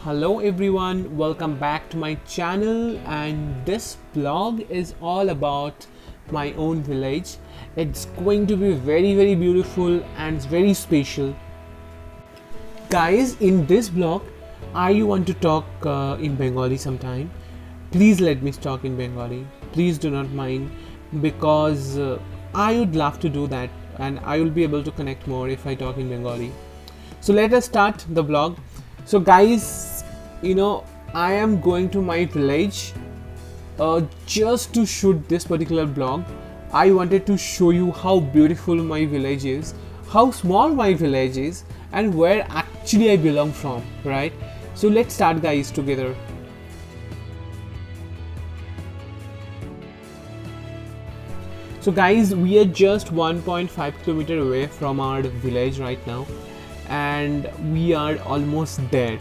Hello everyone, welcome back to my channel, and this vlog is all about my own village. It's going to be very beautiful and it's very special. Guys, in this vlog I want to talk in Bengali sometime. Please let me talk in Bengali. Please do not mind, because I would love to do that and I will be able to connect more if I talk in Bengali. So let us start the vlog. So guys, I am going to my village just to shoot this particular vlog. I wanted to show you how beautiful my village is, how small my village is, and where actually I belong from, right? So let's start guys together. So guys, we are just 1.5 kilometer away from our village right now, and we are almost there.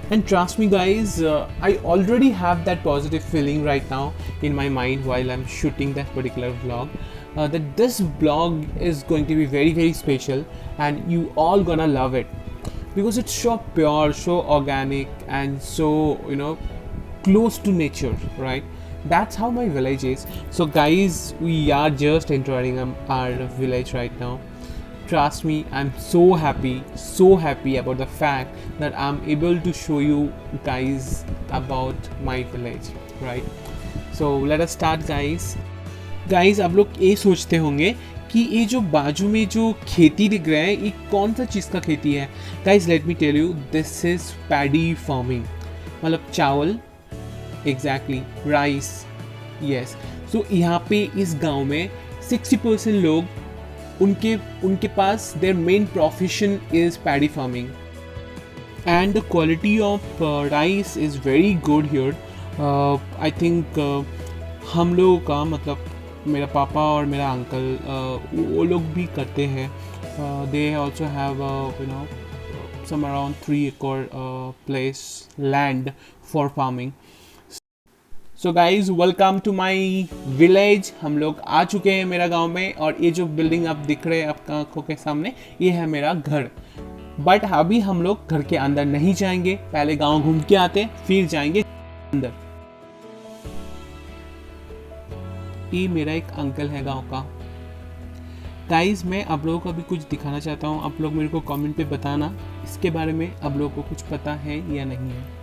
And trust me guys, I already have that positive feeling right now in my mind while I'm shooting that particular vlog, that this vlog is going to be very special and you all gonna love it, because it's so pure, so organic, and so close to nature, right? That's how my village is. So guys, we are just entering our village right now. Trust me, I'm so happy about the fact that I'm able to show you guys about my village, right? So let us start guys, आप लोग ये सोचते होंगे कि ये जो बाजू में जो खेती दिख रहा है, ये कौन सा चीज़ का खेती है? Guys, let me tell you, this is paddy farming. मतलब चावल, exactly, rice, yes. So यहाँ पे इस गांव में 60% लोग उनके पास their main profession is paddy farming, and the quality of rice is very good here. I think हम लोगों का मतलब मेरा पापा और मेरा अंकल वो लोग भी करते हैं. They also have some around 3 acre place land for farming. So guys, welcome to my village. हम लोग आ चुके हैं मेरा गांव में, और ये जो बिल्डिंग आप दिख रहे हैं आपका आंखों के सामने, ये है मेरा घर. बट अभी हम लोग घर के अंदर नहीं जाएंगे, पहले गांव घूम के आते फिर जाएंगे अंदर. ये मेरा एक अंकल है गांव का. गाइज, मैं आप लोगों को अभी कुछ दिखाना चाहता हूँ. आप लोग मेरे को कमेंट पे बताना इसके बारे में आप लोगों को कुछ पता है या नहीं है.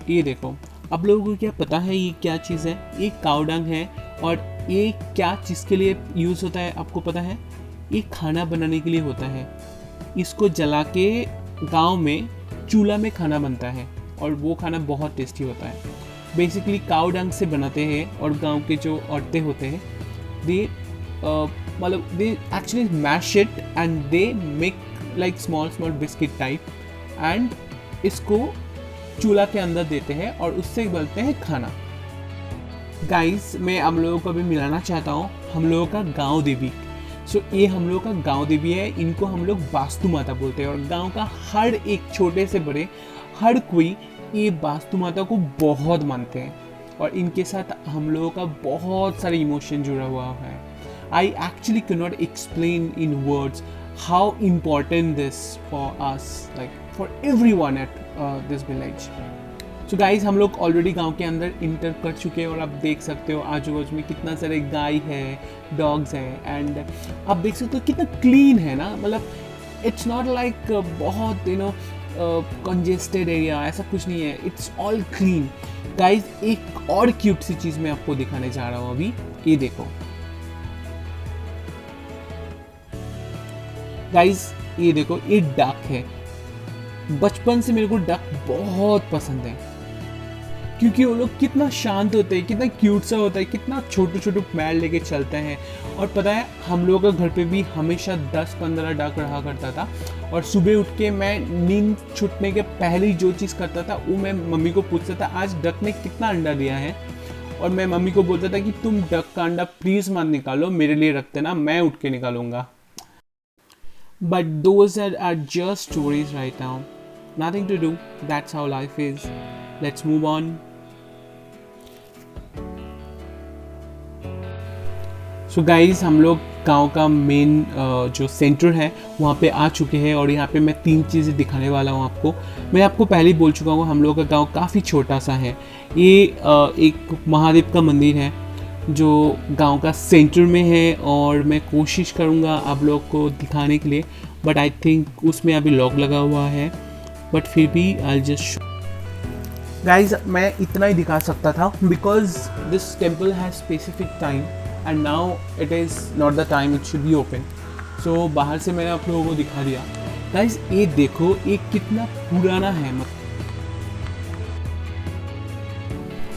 ये देखो, आप लोगों को क्या पता है ये क्या चीज़ है? ये काऊ डंग है, और ये क्या चीज़ के लिए यूज़ होता है आपको पता है? ये खाना बनाने के लिए होता है. इसको जला के गांव में चूल्हा में खाना बनता है, और वो खाना बहुत टेस्टी होता है. बेसिकली काऊ डंग से बनाते हैं, और गांव के जो औरतें होते हैं they they actually mash it and they make like small biscuit type, and इसको चूल्हा के अंदर देते हैं और उससे बनते हैं खाना. गाइस, मैं आप लोगों को भी मिलाना चाहता हूँ हम लोगों का गांव देवी. सो ये हम लोगों का गांव देवी है. इनको हम लोग वास्तु माता बोलते हैं, और गांव का हर एक छोटे से बड़े हर कोई ये वास्तु माता को बहुत मानते हैं, और इनके साथ हम लोगों का बहुत सारे इमोशन जुड़ा हुआ है. I actually can not explain in words how important this for us, like for everyone at this village. So guys, हम लोग ऑलरेडी गांव के अंदर इंटर कर चुके हैं, और आप देख सकते हो आजू बाजू में कितना सारे गाय है, डॉग्स हैं, एंड आप देख सकते हो कितना क्लीन है ना. मतलब इट्स नॉट लाइक बहुत कंजेस्टेड एरिया, ऐसा कुछ नहीं है. It's all clean. गाइज, एक और क्यूट सी चीज़ मैं आपको दिखाने जा रहा हूँ अभी. ये देखो गाइज, ये देखो, ये डक है. बचपन से मेरे को डक बहुत पसंद है, क्योंकि वो लोग कितना शांत होते हैं, कितना क्यूट सा होता है, कितना छोटे पैर लेके चलते हैं. और पता है, हम लोगों का घर पे भी हमेशा 10-15 डक रहा करता था, और सुबह उठ के मैं नींद छूटने के पहले ही जो चीज़ करता था वो मैं मम्मी को पूछता था आज डक ने कितना अंडा दिया है, और मैं मम्मी को बोलता था कि तुम डक का अंडा प्लीज़ मत निकालो, मेरे लिए रख देना, मैं उठ के निकालूंगा. But those are just stories right now. Nothing to do. That's how life is. Let's move on. So guys हम लोग गांव का मेन जो सेंटर है वहाँ पे आ चुके हैं और यहाँ पे मैं 3 चीज़ें दिखाने वाला हूँ आपको। मैं आपको पहले ही बोल चुका हूँ हम लोग का गांव काफ़ी छोटा सा है। ये एक महादेव का मंदिर है जो गांव का सेंटर में है और मैं कोशिश करूँगा आप लोग को दिखाने के लिए, बट आई थिंक उसमें अभी लॉक लगा हुआ है, बट फिर भी आई जस्ट गाइज मैं इतना ही दिखा सकता था because this temple has specific time and now it is not the time it should be open. So बाहर से मैंने आप लोगों को दिखा दिया। गाइज ये देखो ये कितना पुराना है।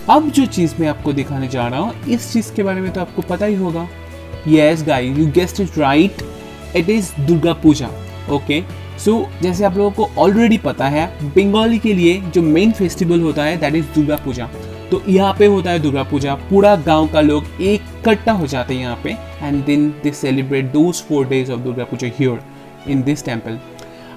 अब जो चीज़ मैं आपको दिखाने जा रहा हूँ इस चीज़ के बारे में तो आपको पता ही होगा। Yes guys, you guessed it right, it is Durga Puja. Okay, so जैसे आप लोगों को ऑलरेडी पता है बंगाली के लिए जो मेन फेस्टिवल होता है दैट इज़ दुर्गा पूजा। तो यहाँ पे होता है दुर्गा पूजा, पूरा गांव का लोग इकट्ठा हो जाते हैं यहाँ पे and then they celebrate those 4 days of Durga Puja here in this temple.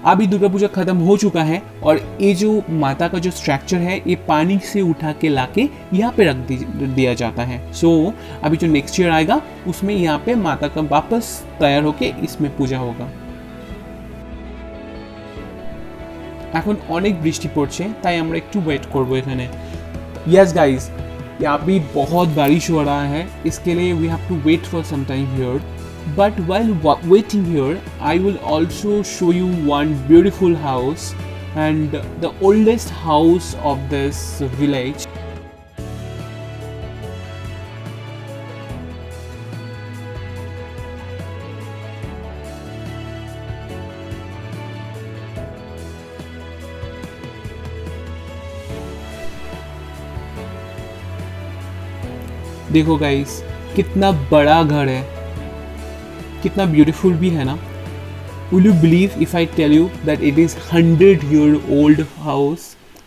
अभी दुर्गा पूजा ख़त्म हो चुका है और ये जो माता का जो स्ट्रक्चर है ये पानी से उठा के लाके यहाँ पे रख दिया जाता है। सो अभी जो नेक्स्ट ईयर आएगा उसमें यहाँ पे माता का वापस तैयार होके इसमें पूजा होगा। এখন অনেক বৃষ্টি পড়ছে তাই আমরা একটু ওয়েট করব এখানে। यस गाइस, यहाँ भी बहुत बारिश हो रहा है, इसके लिए we have to wait for some time here. But while waiting here, I will also show you one beautiful house and the oldest house of this village. देखो गाइस कितना बड़ा घर है, कितना ब्यूटीफुल भी है ना। Will you believe if I tell you that it is 100-year-old house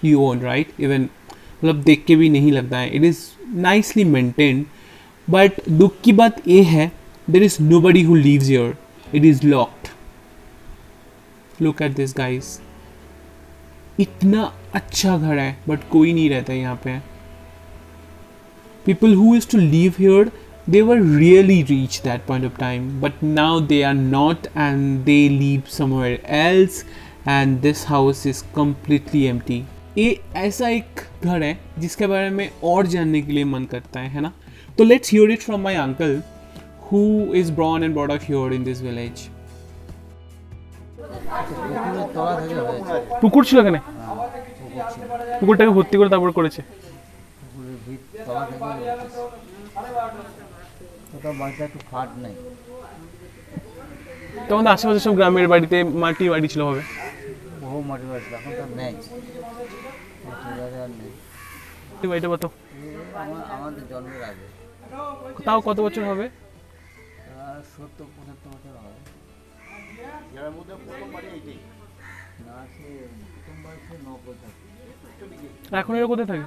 you own, right? Even मतलब देख के भी नहीं लगता है। It is nicely maintained, but दुख की बात ये है there is nobody who lives here. It is locked. Look at this guys. इतना अच्छा घर है but कोई नहीं रहता यहाँ पे। People who used to live here, they were really rich that point of time, but now they are not and they live somewhere else and this house is completely empty. ये ऐसा एक घर है जिसके बारे में और जानने के लिए मन करता है ना। तो let's hear it from my uncle who is born and brought up here in this village. পুকুর ছিল এখানে, পুকুরটাকে ভর্তি করে তারপর করেছে। তোমাদের আশেপাশে সব গ্রামের বাড়িতে মাটির বাড়ি ছিল হবে, বহু মাটির বাড়ি এখন তো নেই, বাড়িটা কত আমাদের জন্মের আগে, তাও কত বছর হবে? 70-75 বছর হবে। না সে প্রথম বয়সে 90 থাকে। এখন এরা কোথায় থাকে?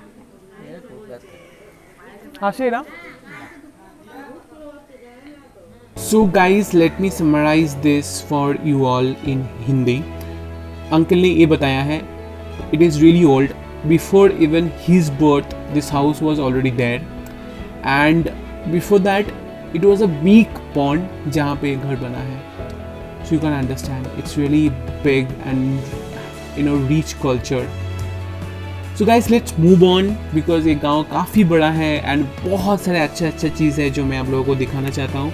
আসে এরা। So guys, let me summarize this for you all in Hindi. Uncle ने ये बताया है it is really old. Before even his birth, this house was already there, and before that, it was a big pond जहाँ पे घर बना है. So you can understand it's really big and rich culture. So guys, let's move on because ये गांव काफ़ी बड़ा है and बहुत सारे अच्छा चीज़ है जो मैं आप लोगों को दिखाना चाहता हूँ।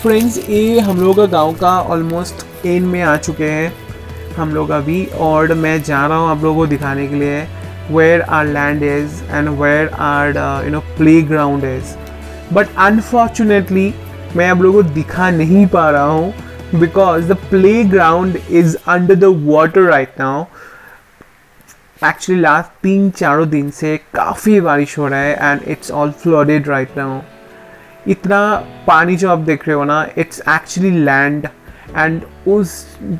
फ्रेंड्स, ये हम लोग का गांव का ऑलमोस्ट एंड में आ चुके हैं हम लोग अभी, और मैं जा रहा हूँ आप लोगों को दिखाने के लिए where our land is and where our playground is. But unfortunately मैं आप लोगों को दिखा नहीं पा रहा हूँ because the playground is under the water right now. Actually last 3-4 दिन से काफ़ी बारिश हो रहा है and it's all flooded right now. इतना पानी जो आप देख रहे हो ना, it's actually land, and उस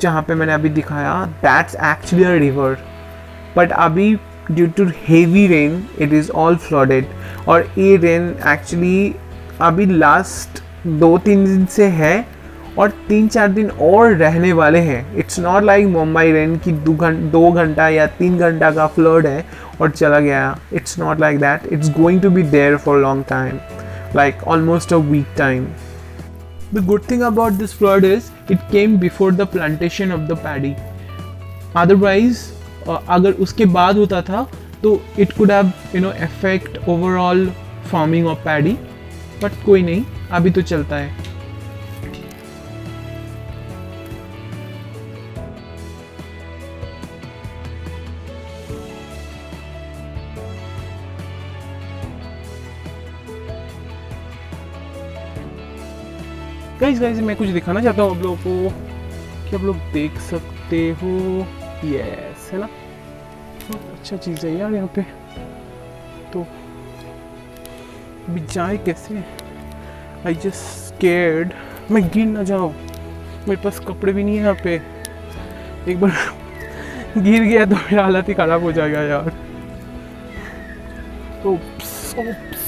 जहाँ पे मैंने अभी दिखाया that's actually a river, but अभी due to heavy rain it is all flooded. और ये rain actually अभी last 2-3 दिन से है और 3-4 दिन और रहने वाले हैं। It's not like Mumbai rain की 2 घंटा या 3 घंटा का फ्लड है और चला गया। It's not like that, it's going to be there for long time, like almost a week time. The good thing about this flood is it came before the plantation of the paddy. Otherwise, अगर उसके बाद होता था तो it could have affect overall farming of paddy. But कोई नहीं, अभी तो चलता है. गाइस मैं कुछ दिखाना चाहता हूँ आप लोगों को कि आप लोग देख सकते हो। यस, है ना, बहुत अच्छा चीज़ है यार यहाँ पे। तो अभी जाए कैसे? आई जस्ट स्केर्ड मैं गिर ना जाऊँ, मेरे पास कपड़े भी नहीं है यहाँ पे। एक बार गिर गया तो मेरा हालत ही ख़राब हो जाएगा यार। Oops oops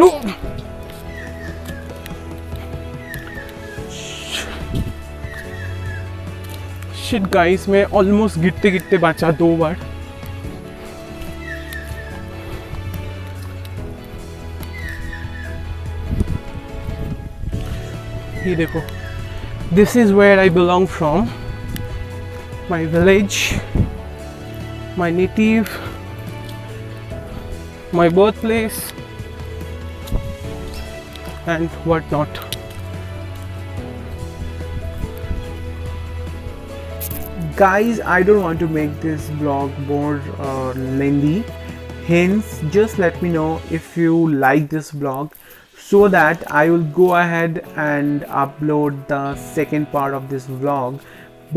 no. Shit guys, मैं ऑलमोस्ट गिरते गिरते बचा 2 बार। ये देखो, this is where I belong from, my village, my native, my birth place and what not. Guys, I don't want to make this vlog more lengthy, hence just let me know if you like this vlog so that I will go ahead and upload the second part of this vlog,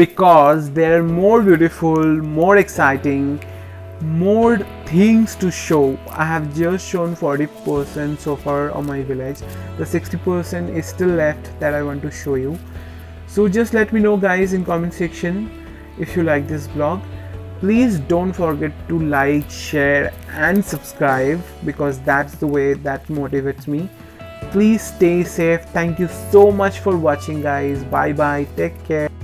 because they are more beautiful, more exciting, more things to show. I have just shown 40% so far on my village. The 60% is still left that I want to show you. So just let me know guys in comment section if you like this vlog. Please don't forget to like, share and subscribe, because that's the way that motivates me. Please stay safe. Thank you so much for watching guys. Bye bye, take care.